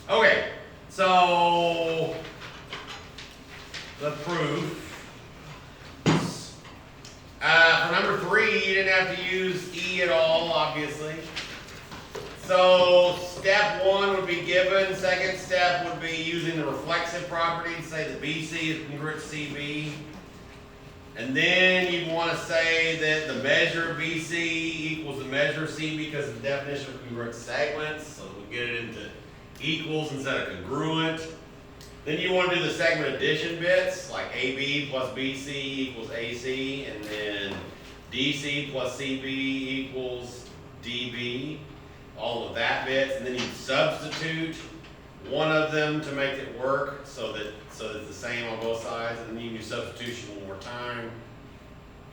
Okay, so the proof. For number 3, you didn't have to use E at all, obviously. So step 1 would be given. Second step would be using the reflexive property to say that BC is congruent to CB. And then you'd want to say that the measure of BC equals the measure of CB because of the definition of congruent segments. So we get it into equals instead of congruent. Then you want to do the segment addition bits, like AB plus BC equals AC, and then DC plus CB equals DB, all of that bits, and then you substitute one of them to make it work so that it's the same on both sides, and then you do substitution one more time,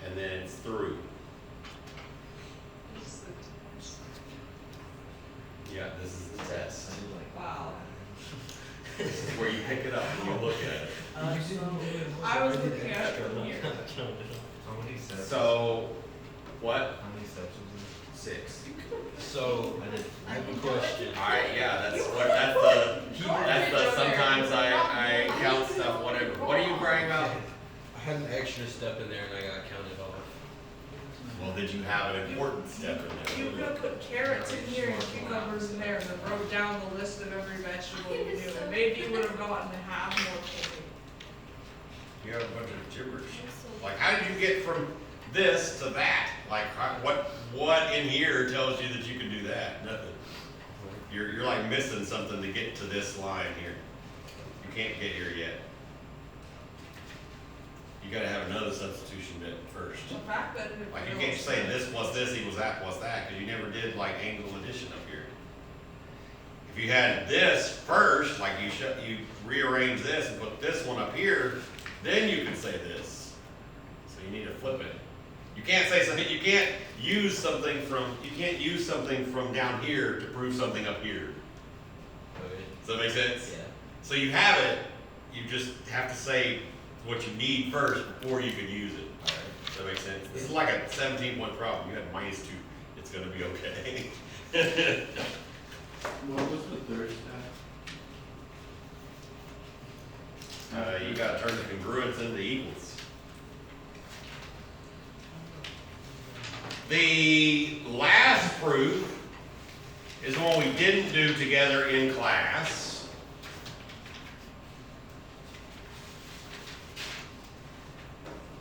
and then it's through. Yeah, this is the test. Wow. This is where you pick it up and you look at it. I was looking at it from here. How many steps? So, what? How many steps was it? 6. So, I have a question. Alright, yeah, that's the sometimes I count stuff, whatever. What are you crying about? I had an extra step in there and I got counted off. Well, did you have an important step in You there? could have put carrots in here and cucumbers in there and then wrote down the list of every vegetable you knew, and maybe you would have gotten half more point. You have a bunch of gibberish. Like, how did you get from this to that? Like, what in here tells you that you can do that? Nothing. You're like missing something to get to this line here. You can't get here yet. You gotta have another substitution bit first. The fact that it Like, you can't just say this plus this equals that plus that, because you never did like angle addition up here. If you had this first, like you rearrange this and put this one up here, then you can say this. So you need to flip it. You can't say something, you can't use something from down here to prove something up here. Okay. Does that make sense? Yeah. So you have it, you just have to say what you need first before you can use it. Alright. Does that make sense? This is like a 17-point problem. You had -2. It's gonna be okay. What was the third step? You gotta turn the congruence into equals. The last proof is one we didn't do together in class.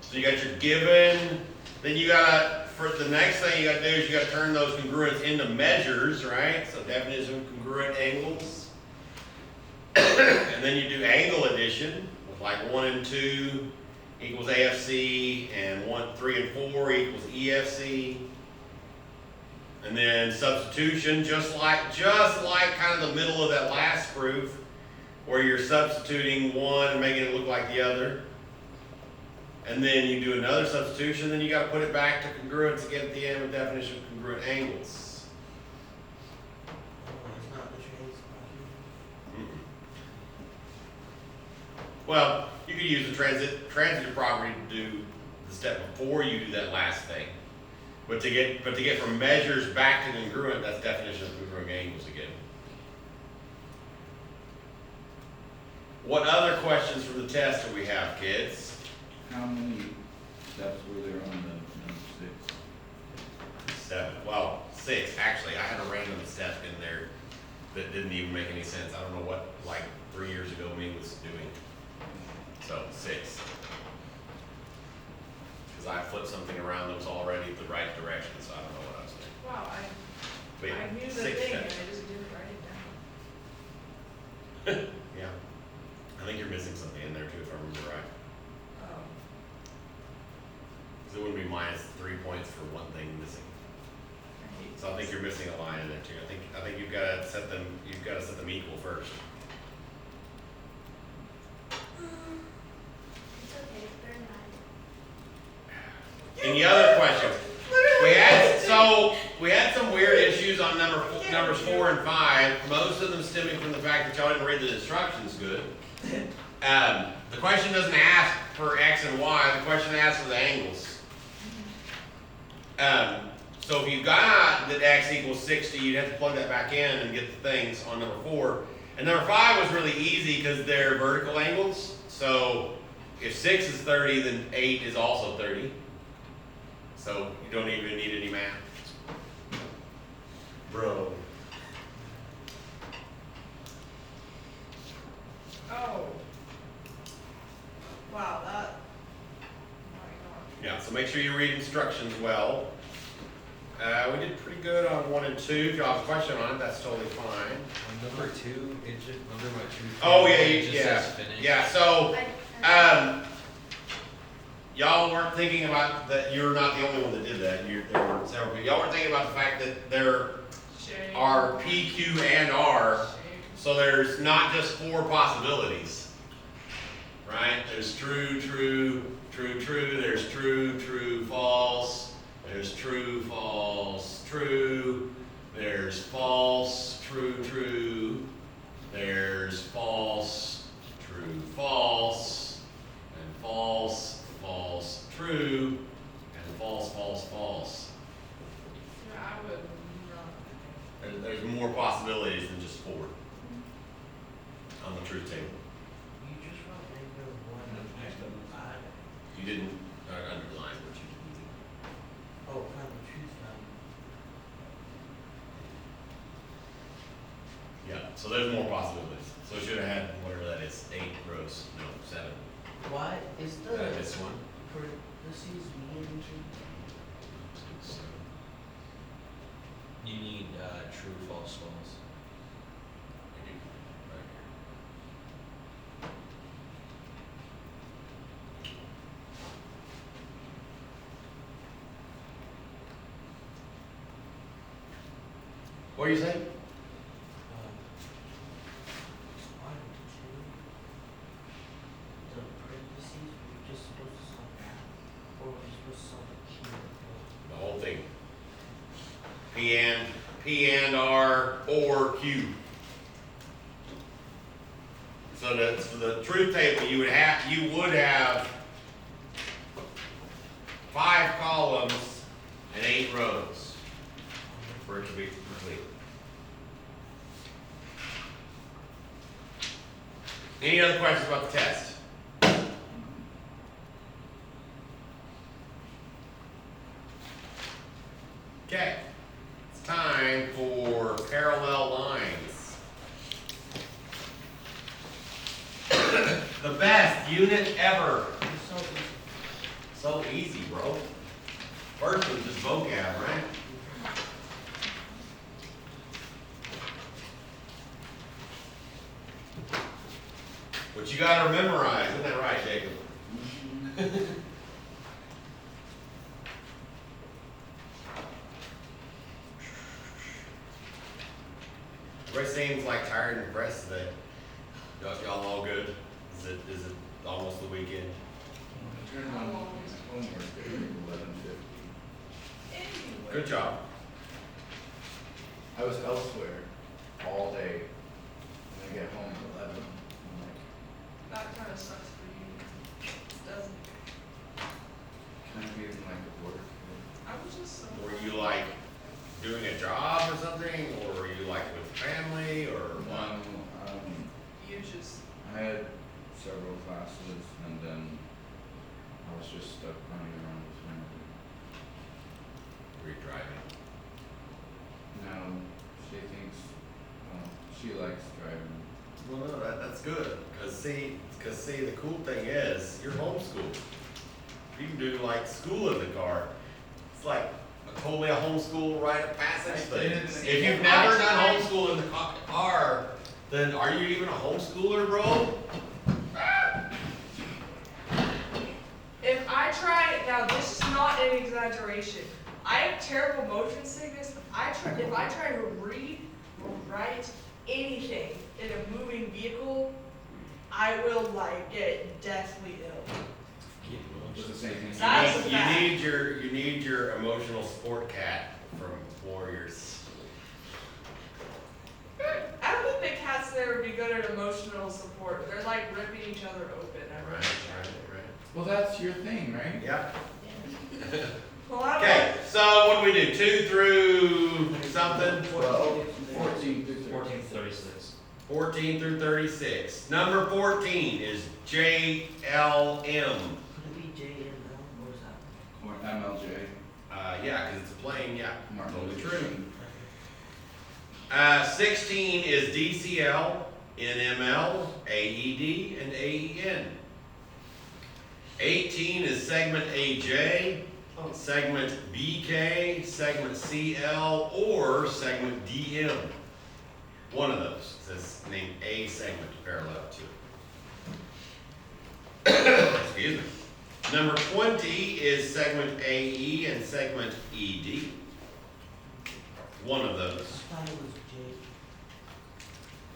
So you got your given, then you gotta, for the next thing you gotta do is you gotta turn those congruents into measures, right? So definition of congruent angles. And then you do angle addition with like 1 and 2 equals AFC, and 3 and 4 equals EFC. And then substitution, just like kind of the middle of that last proof, where you're substituting one and making it look like the other. And then you do another substitution, then you got to put it back to congruence again at the end with definition of congruent angles. Well, you could use the transitive property to do the step before you do that last thing. But to get from measures back to congruent, that's definition of congruent angles again. What other questions from the test do we have, kids? How many steps were there on the number 6? 7. Well, 6 actually. I had a random step in there that didn't even make any sense. I don't know what like 3 years ago me was doing. So 6. Because I flipped something around that was already the right direction, so I don't know what I was doing. Wow, But yeah, I knew the 6 thing and steps. I just didn't write it down. Yeah. I think you're missing something in there too, if I remember right. Oh. Because it wouldn't be -3 points for one thing missing. So I think you're missing a line in there too. I think you've got to set them equal first. It's okay, they're not. Any other questions? We had some weird issues on numbers 4 and 5. Most of them stemming from the fact that y'all didn't read the instructions good. The question doesn't ask for X and Y. The question asks for the angles. So if you got that X equals 60, you'd have to plug that back in and get the things on number 4. And number 5 was really easy because they're vertical angles. So if 6 is 30, then 8 is also 30. So you don't even need any math. Bro. Oh. Wow, that. Oh my God. Yeah, so make sure you read instructions well. We did pretty good on 1 and 2. If you have a question on it, that's totally fine. On number 2, it just, under my 2. Oh, yeah, it just yeah. says finish. Yeah, so, y'all weren't thinking about that, you're not the only one that did that. There were several people. Y'all weren't thinking about the fact that there Shame. are P, Q, and R. Shame. So there's not just 4 possibilities. Right? There's true, true, true, true. There's true, true, false. There's true, false, true. There's false, true, true. There's false, true, false. And false, false, true. And false, false, false. Yeah, I would not. There's more possibilities than just 4 on the truth table. You just want to make the one next to the five. You didn't underline what you did. Oh, kind of truth value. Yeah, so there's more possibilities. So it should have had whatever that is, 8 rows, no, 7. Why is the This one. parentheses mean So, You need true, false, false. right here. What are you saying? one, two. The parentheses, we're just supposed to solve that, or we're supposed to solve the key. The whole thing. P and R or Q. So the truth table you would have 5 columns and 8 rows for it to be complete. Any other questions about the test? Okay, it's time for parallel lines. The best unit ever. So easy, bro. First one's just vocab, right? But you gotta memorize, isn't that right, Jacob? Everybody seems like tired and depressed today. Y'all all good? Is it almost the weekend? Turn on homework at 11:50. Anyway. Good job. I was elsewhere all day, and I get home at 11. I'm like, That kind of sucks for you. Doesn't. can I be in like a work? I was just so. Were you like doing a job or something, or were you like with family, or what? You just. I had several classes, and then I was just stuck running around with family. Were you driving? No, she thinks, she likes driving. Well, no, that's good. Cause see, the cool thing is, you're homeschooled. You can do like school in the car. It's like totally a homeschool rite of passage thing. If you've never done homeschool in the car, then are you even a homeschooler, bro? If I try, now this is not an exaggeration. I have terrible motion sickness. If I try to read or write anything in a moving vehicle, I will like get deathly ill. It's the same thing. That's a fact. You need your emotional support cat from Warriors. I don't think the cats there would be good at emotional support. They're like ripping each other open. Right. Well, that's your thing, right? Yep. Well, I don't Okay, so what do we do? 2 through something? 14 through 14 36. 14 through 36. Number 14 is JLM. Could it be JML? What is that? Or MLJ. Yeah, because it's a plane, yeah. Martin Totally Luther true. King. 16 is DCL, NML, AED, and AEN. 18 is segment AJ, segment BK, segment CL, or segment DM. One of those says name a segment parallel to it. Excuse me. Number 20 is segment AE and segment ED. One of I those. thought it was J.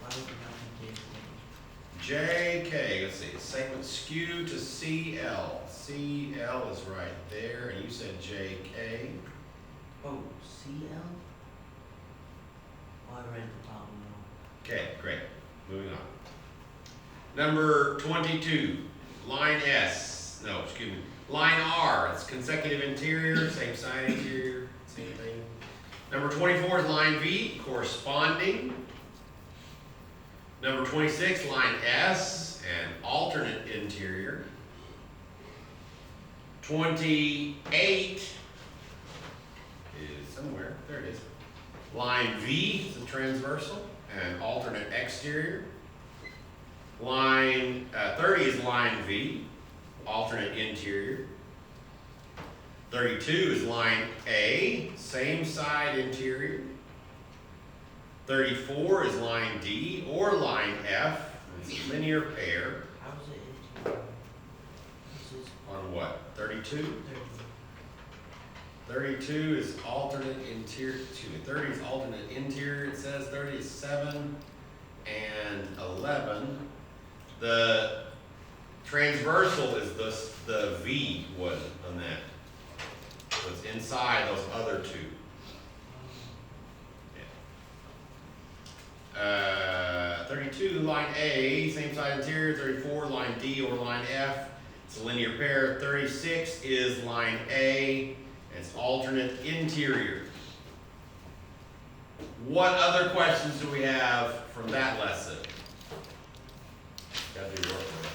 Why would it not be J? JK, let's see, segment skew to CL. CL is right there, and you said JK. Oh, CL? Oh, I read the bottom now. Okay, great. Moving on. Number 22, line S. No, excuse me. Line R. It's consecutive interior, same side interior, same thing. Number 24 is line V, corresponding. Number 26, line S, and alternate interior. 28 is somewhere. There it is. Line V is a transversal and alternate exterior. Line 30 is line V, alternate interior. 32 is line A, same side interior. 34 is line D or line F, it's a linear pair. How is it interior? This is On what? 32? 30. 32 is alternate interior, excuse me, 30 is alternate interior, it says 30 is 7 and 11. The transversal is the V was on that. So it's inside those other two. 32, line A, same side interior. 34, line D or line F. It's a linear pair. 36 is line A. It's alternate interior. What other questions do we have from that lesson? Gotta do your work for it.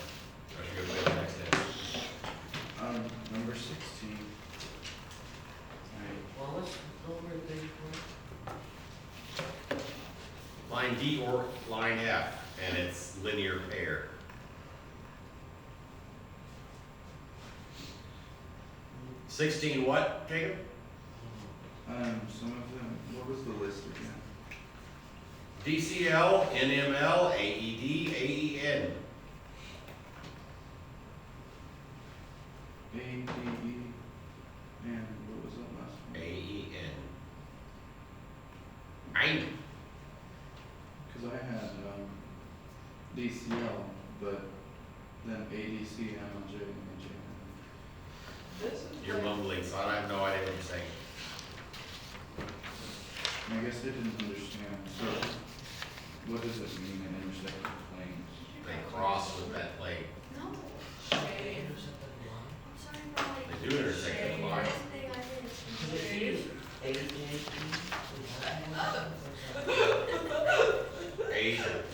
I should go to the next day. Number 16. Well, let's go over 34. Line D or line F, and it's linear pair. Mm, 16 what, Jacob? Some of them, what was the list again? DCL, NML, AED, AEN. ADE, and what was the last one? AEN. I Because I had, DCL, but then ADC, MLJ, and AJ. This is You're like- mumbling, so I have no idea what you're saying. I guess I didn't understand, so what does it mean in intersecting planes? They cross with that plate. No, Shade. Intercepted line. I'm sorry, no, like, They do intersect at the line. everything I did. Could it be AJP?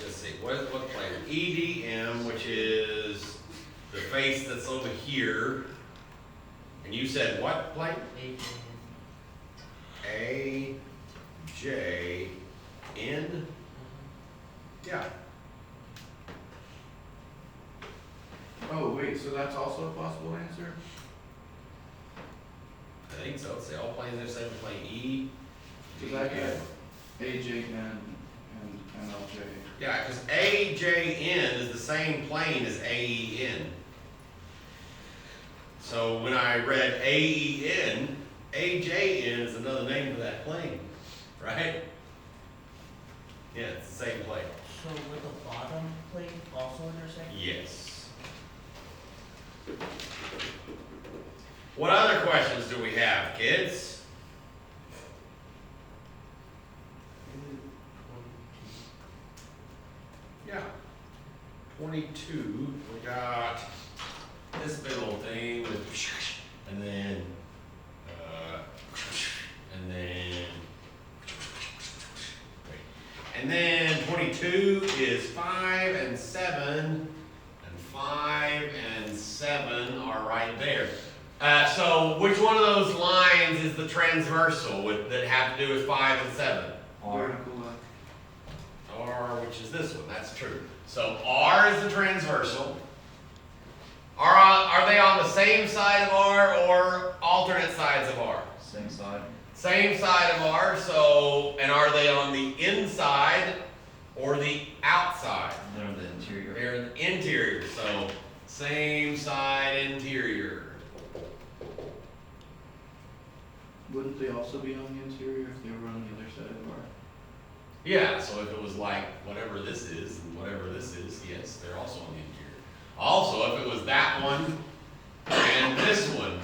Let's see, what plane? EDM, which is the face that's over here. And you said what plane? AJN. AJN? Yeah. Oh, wait, so that's also a possible answer? I think so. Say all planes are same plane E. Because I had AJN and MLJ. Yeah, because AJN is the same plane as AEN. So when I read AEN, AJN is another name for that plane, right? Yeah, it's the same plane. So would the bottom plate also intersect? Yes. What other questions do we have, kids? Yeah. 22, we got this big old thing with, and then, and then 22 2 is 5 and 7, and 5 and 7 are right there. So which one of those lines is the transversal that have to do with 5 and 7? Vertical left. R, which is this one, that's true. So R is the transversal. Are they on the same side of R or alternate sides of R? Same side. Same side of R, so, and are they on the inside or the outside? They're on the interior. They're in the interior, so same side interior. Wouldn't they also be on the interior if they were on the other side of our? Yeah, so if it was like whatever this is and whatever this is, yes, they're also on the interior. Also, if it was that one and this one,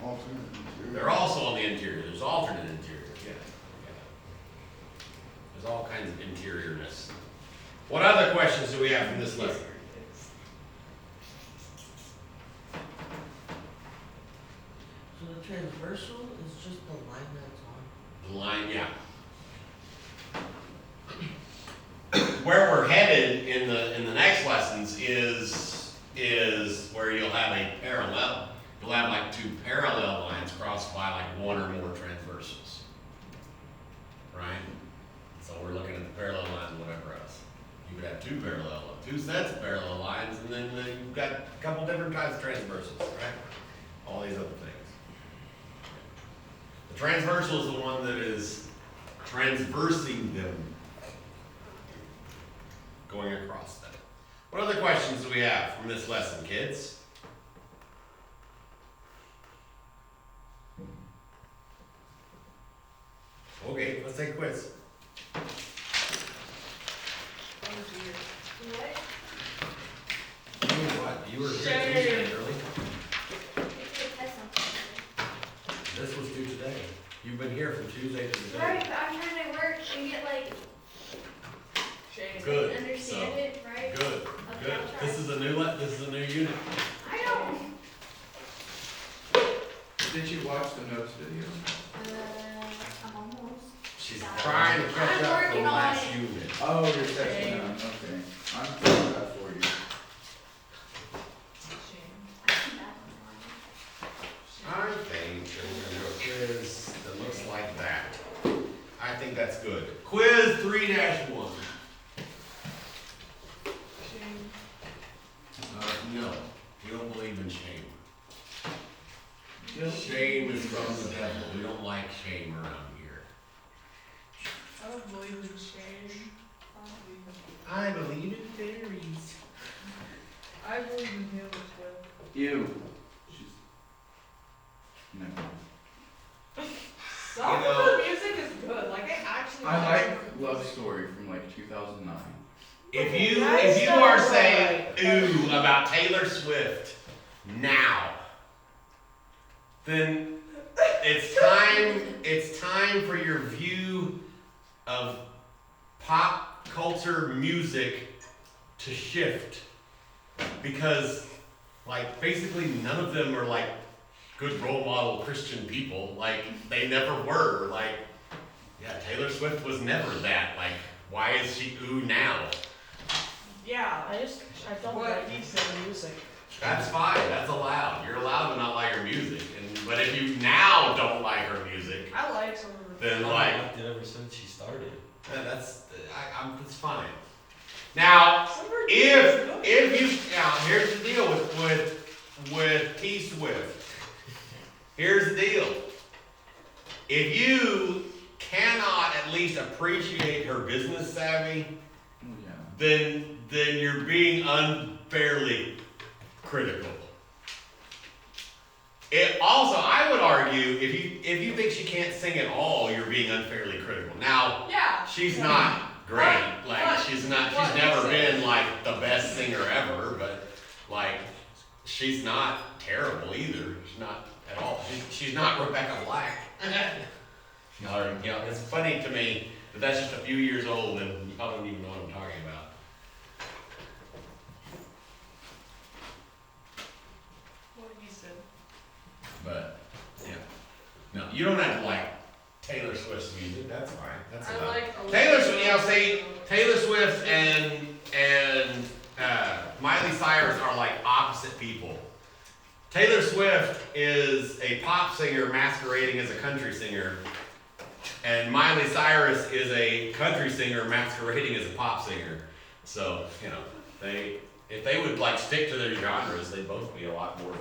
Alternate interior. they're also on the interior. There's alternate interior, yeah. There's all kinds of interiorness. What other questions do we have from this lesson? So the transversal is just the line that's on. The line, yeah. Where we're headed in the next lessons is where you'll have a parallel. You'll have like two parallel lines crossed by like one or more transversals. Right? So we're looking at the parallel lines and whatever else. You could have two sets of parallel lines, and then you've got a couple different types of transversals, right? All these other things. The transversal is the one that is transversing them, going across them. What other questions do we have from this lesson, kids? Okay, let's take a quiz. Oh dear. What? What? You were here Shame. Tuesday early? This was due today. You've been here from Tuesday to today. Right, but I'm trying to work and get like, Shame. Good. understand So, it, right? Good. Okay, Good. I'll try. This is a new unit. I don't, Did you watch the notes video? I'm almost. She's Sorry. trying to catch I'm up working from on last it. unit. Oh, you're catching on, okay. I'm doing that for you. Shame. I think that one's I think we're gonna do a quiz that looks like that. I think that's good. Quiz 3-1. Shame. No, we don't believe in shame. Guilt. Shame is from the devil. We don't like shame around here. I don't believe in shame. I believe in fairies. I believe in Taylor Swift. Ew. She's. Never mind. Some You of know- her music is good. Like I actually I like like Love Story from like 2009. If you are saying ooh about Taylor Swift now, then it's time for your view of pop culture music to shift, because like basically none of them are like good role model Christian people. Like they never were. Like, yeah, Taylor Swift was never that. Like, why is she ooh now? Yeah. I don't What? like the music. That's fine. That's allowed. You're allowed to not like her music. But if you now don't like her music, I like some of her. then I've like liked it ever since she started. that's it's fine. Now, Some of her music is good. if you now here's the deal with T Swift. Here's the deal. If you cannot at least appreciate her business savvy, Oh, yeah. then you're being unfairly critical. It also, I would argue, if you think she can't sing at all, you're being unfairly critical. Now, Yeah. she's yeah. not great. Like But- she's but never listen. been like the best singer ever, but like she's not terrible either. She's not at all. She's not Rebecca Black. Or, you know, it's funny to me that that's just a few years old and you probably don't even know what I'm talking about. What he said. But yeah, no, you don't have to like Taylor Swift's music. That's fine. That's I enough. like. Taylor Swift, you know, see, Taylor Swift and Miley Cyrus are like opposite people. Taylor Swift is a pop singer masquerading as a country singer, and Miley Cyrus is a country singer masquerading as a pop singer. So, you know, if they would like stick to their genres, they'd both be a lot more